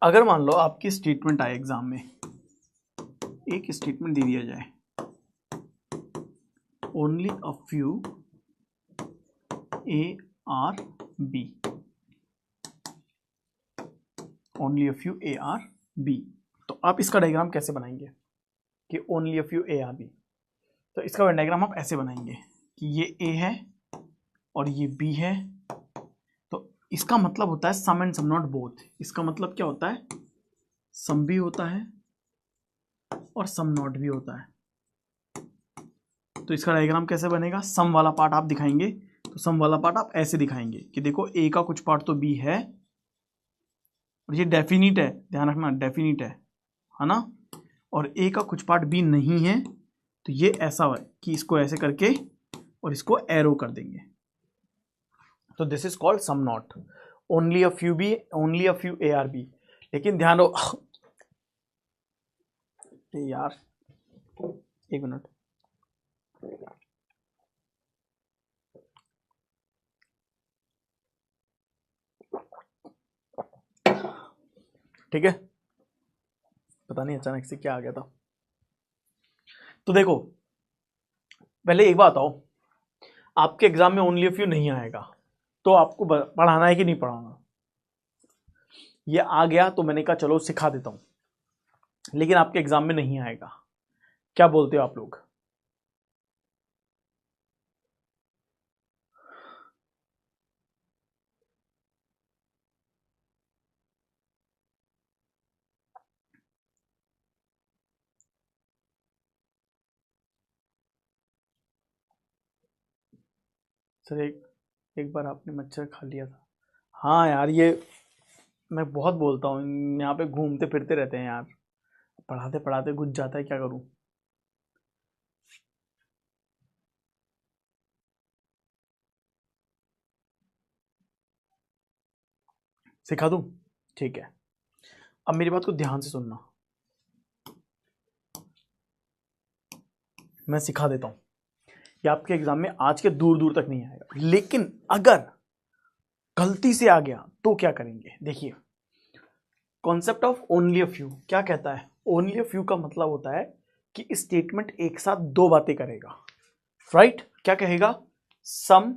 अगर मान लो आपकी स्टेटमेंट आए एग्जाम में, एक स्टेटमेंट दे दिया जाए, only a few A are B, only a few A are B, तो आप इसका डायग्राम कैसे बनाएंगे कि only a few A are B? तो इसका वेन डायग्राम आप ऐसे बनाएंगे कि ये ए है और ये बी है, तो इसका मतलब होता है सम एंड सम, नॉट बोथ। इसका मतलब क्या होता है, सम भी होता है और सम नॉट भी होता है। तो इसका डायग्राम कैसे बनेगा, सम वाला पार्ट आप दिखाएंगे, तो सम वाला पार्ट आप ऐसे दिखाएंगे कि देखो ए का कुछ पार्ट तो बी है, और ये डेफिनिट है, ध्यान रखना डेफिनिट है ना, और ए का कुछ पार्ट बी नहीं है, तो ये ऐसा है कि इसको ऐसे करके और इसको एरो कर देंगे, तो this is called some not. Only a few B, only a few A are B. लेकिन ध्यान रखो यार, 1 मिनट, ठीक है, पता नहीं अचानक से क्या आ गया था। तो देखो पहले एक बात बताओ, आपके एग्जाम में ओनली अ फ्यू नहीं आएगा तो आपको पढ़ाना है कि नहीं पढ़ाना? ये आ गया तो मैंने कहा चलो सिखा देता हूं, लेकिन आपके एग्जाम में नहीं आएगा, क्या बोलते हो आप लोग? सर एक बार आपने मच्छर खा लिया था। हाँ यार, ये मैं बहुत बोलता हूँ, यहाँ पे घूमते फिरते रहते हैं यार, पढ़ाते पढ़ाते घुस जाता है, क्या करूँ। सिखा दूँ? ठीक है, अब मेरी बात को ध्यान से सुनना, मैं सिखा देता हूँ, ये आपके एग्जाम में आज के दूर दूर तक नहीं आएगा, लेकिन अगर गलती से आ गया तो क्या करेंगे। देखिए, concept of only a few क्या कहता है, ओनली अ फ्यू का मतलब होता है कि स्टेटमेंट एक साथ दो बातें करेगा, राइट? क्या कहेगा? सम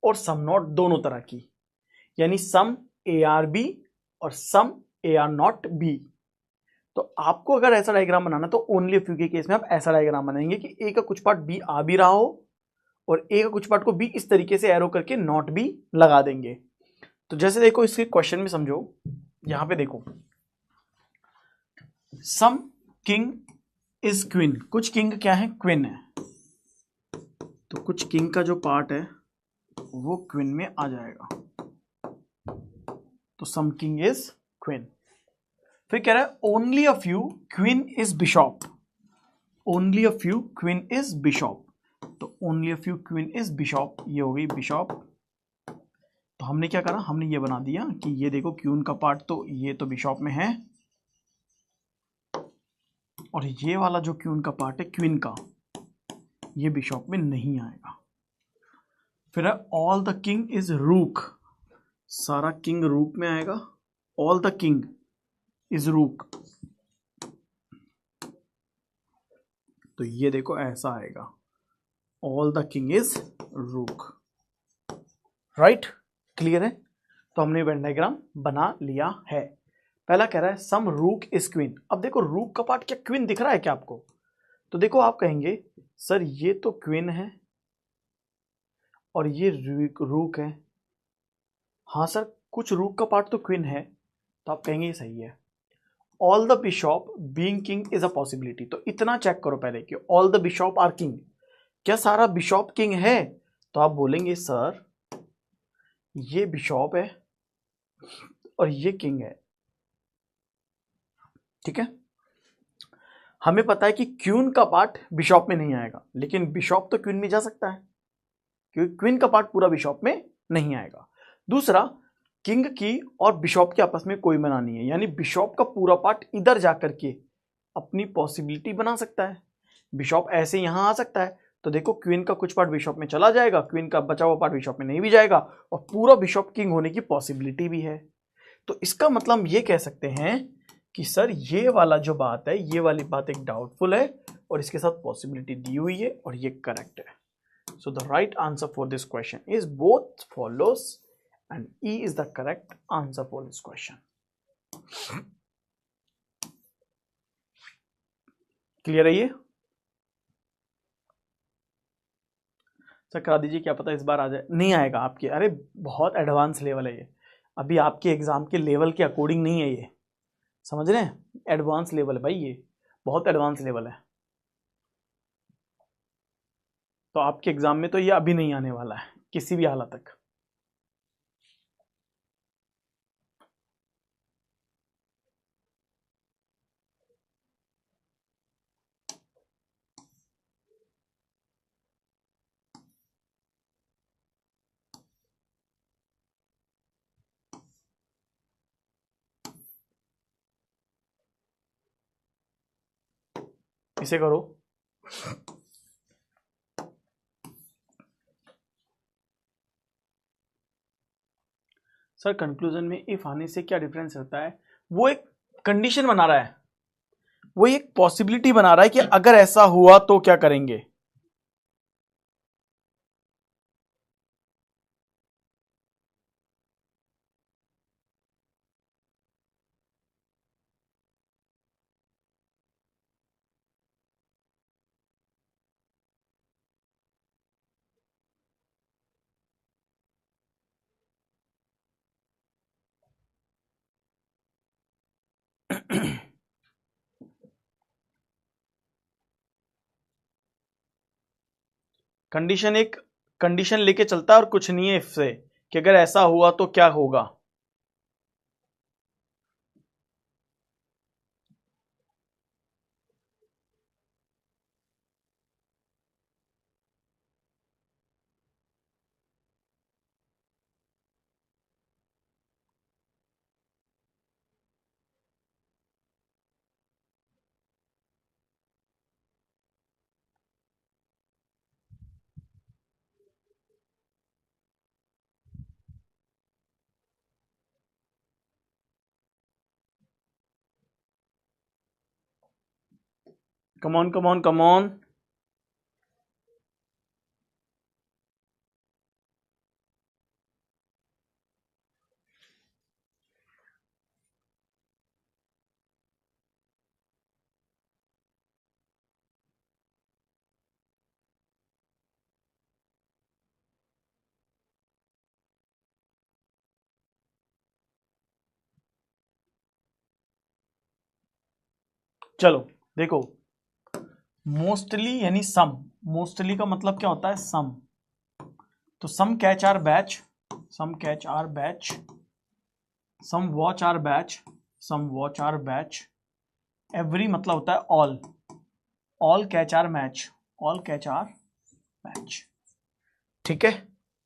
और सम नॉट दोनों तरह की, यानी सम ए आर बी और सम ए आर नॉट बी। तो आपको अगर ऐसा डायग्राम बनाना तो ओनली फ्यू के केस में आप ऐसा डायग्राम बनाएंगे कि ए का कुछ पार्ट बी आ भी रहा हो और ए का कुछ पार्ट को बी इस तरीके से एरो करके नॉट भी लगा देंगे। तो जैसे देखो इसके क्वेश्चन में समझो, यहां पे देखो सम किंग इज क्वीन, कुछ किंग क्या है? क्वीन है। तो कुछ किंग का जो पार्ट है वो क्वीन में आ जाएगा, तो सम किंग इज क्वीन। फिर कह रहा है only a few queen is bishop, only a few queen is bishop. तो only a few queen is bishop, ये हो गई बिशॉप। तो हमने क्या करा? हमने ये बना दिया कि ये देखो क्वीन का पार्ट तो ये तो बिशॉप में है और ये वाला जो क्वीन का पार्ट है क्वीन का, ये बिशॉप में नहीं आएगा। फिर है ऑल द किंग इज रूक, सारा किंग रूक में आएगा। ऑल द किंग इज रूक, तो ये देखो ऐसा आएगा, ऑल द किंग इज रूक, राइट? क्लियर है? तो हमने वेन डायग्राम बना लिया है। पहला कह रहा है सम रूक इज क्वीन। अब देखो रूक का पार्ट क्या क्वीन दिख रहा है क्या आपको? तो देखो आप कहेंगे सर ये तो क्वीन है और ये रूक है। हाँ सर कुछ रूक का पार्ट तो क्वीन है, तो आप कहेंगे ये सही है। All the bishop being king is a possibility, तो इतना चेक करो पहले कि all the bishop are king, क्या सारा बिशॉप किंग है? तो आप बोलेंगे सर ये बिशॉप है और ये किंग है, ठीक है? हमें पता है कि क्वीन का पार्ट बिशॉप में नहीं आएगा, लेकिन बिशॉप तो क्वीन में जा सकता है क्योंकि क्वीन का पार्ट पूरा बिशॉप में नहीं आएगा। दूसरा, किंग की और बिशॉप के आपस में कोई मना नहीं है, यानी बिशॉप का पूरा पार्ट इधर जाकर के अपनी पॉसिबिलिटी बना सकता है। बिशॉप ऐसे यहां आ सकता है, तो देखो क्वीन का कुछ पार्ट बिशॉप में चला जाएगा, क्वीन का बचा हुआ पार्ट बिशॉप में नहीं भी जाएगा और पूरा बिशॉप किंग होने की पॉसिबिलिटी भी है। तो इसका मतलब हम ये कह सकते हैं कि सर ये वाला जो बात है, ये वाली बात एक डाउटफुल है और इसके साथ पॉसिबिलिटी दी हुई है और ये करेक्ट है। So the right answer for this question is both follows and E is the correct answer for this question. Clear है ये? सर करा दीजिए, क्या पता इस बार आ जाए। नहीं आएगा आपके, अरे बहुत एडवांस लेवल है ये, अभी आपके एग्जाम के लेवल के अकॉर्डिंग नहीं है ये, समझ रहे हैं? एडवांस लेवल है भाई, ये बहुत एडवांस लेवल है। तो आपके एग्जाम में तो ये अभी नहीं आने वाला है किसी भी हालत तक। इसे करो। सर कंक्लूजन में इफ आने से क्या डिफरेंस रहता है? वो एक कंडीशन बना रहा है, वो एक पॉसिबिलिटी बना रहा है कि अगर ऐसा हुआ तो क्या करेंगे। कंडीशन एक कंडीशन लेके चलता है और कुछ नहीं है इससे कि अगर ऐसा हुआ तो क्या होगा। Come on come on come on. चलो देखो, मोस्टली यानी सम, मोस्टली का मतलब क्या होता है? सम। तो some catch are batch, some catch are batch, some watch are batch, some watch are batch, every मतलब होता है all, all catch are match, all catch are match. ठीक है,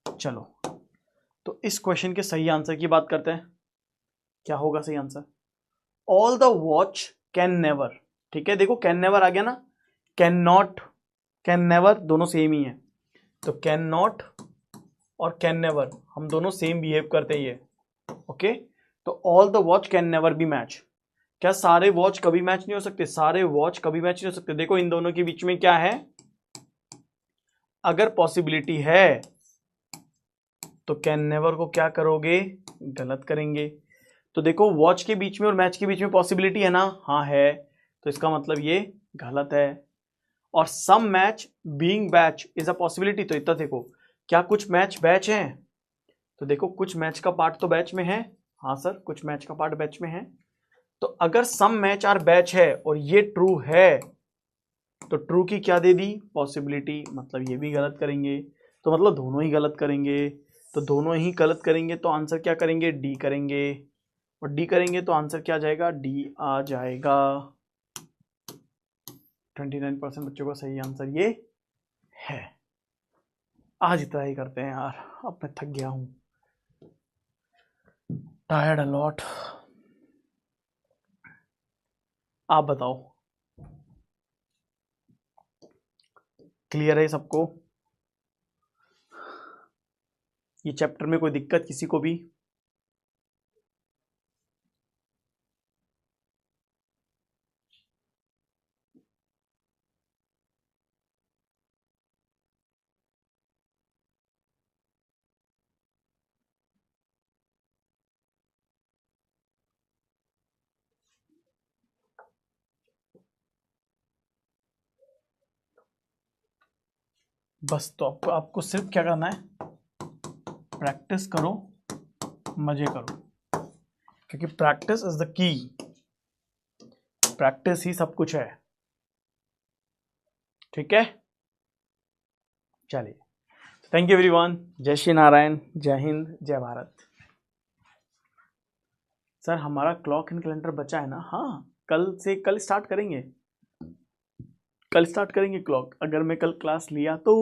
चलो तो इस क्वेश्चन के सही आंसर की बात करते हैं। क्या होगा सही answer? All the watch can never. ठीक है, देखो कैन नेवर आ गया ना, कैन नॉट, कैन नेवर दोनों सेम ही है। तो कैन नॉट और कैन नेवर हम दोनों सेम बिहेव करते ही है। ओके, तो all the watch can never be match. क्या सारे वॉच कभी मैच नहीं हो सकते? सारे वॉच कभी मैच नहीं हो सकते। देखो इन दोनों के बीच में क्या है, अगर पॉसिबिलिटी है तो कैन नेवर को क्या करोगे? गलत करेंगे। तो देखो वॉच के बीच में और मैच के बीच में पॉसिबिलिटी है ना? हाँ है, तो इसका मतलब ये गलत है। और some match being batch is a possibility, तो इतना देखो, क्या कुछ मैच बैच हैं? तो देखो कुछ मैच का पार्ट तो बैच में है। हाँ सर, कुछ मैच का पार्ट बैच में है। तो अगर सम मैच आर बैच है और ये ट्रू है, तो ट्रू की क्या दे दी? पॉसिबिलिटी, मतलब ये भी गलत करेंगे। तो मतलब दोनों ही गलत करेंगे। तो दोनों ही गलत करेंगे तो आंसर क्या करेंगे? डी करेंगे। और डी करेंगे तो आंसर क्या आ जाएगा? डी आ जाएगा। 29% बच्चों का सही आंसर ये है। आज इतना ही करते हैं यार, अब मैं थक गया हूं, टायर्ड अलॉट। आप बताओ, क्लियर है सबको? ये चैप्टर में कोई दिक्कत किसी को भी? बस तो आपको सिर्फ क्या करना है? प्रैक्टिस करो, मजे करो, क्योंकि practice is the key. Practice ही सब कुछ है। ठीक है, चलिए, थैंक यू एवरीवन। जय श्री नारायण, जय हिंद, जय भारत। सर हमारा क्लॉक एंड कैलेंडर बचा है ना? हाँ, कल से, कल स्टार्ट करेंगे, कल स्टार्ट करेंगे क्लॉक, अगर मैं कल क्लास लिया तो।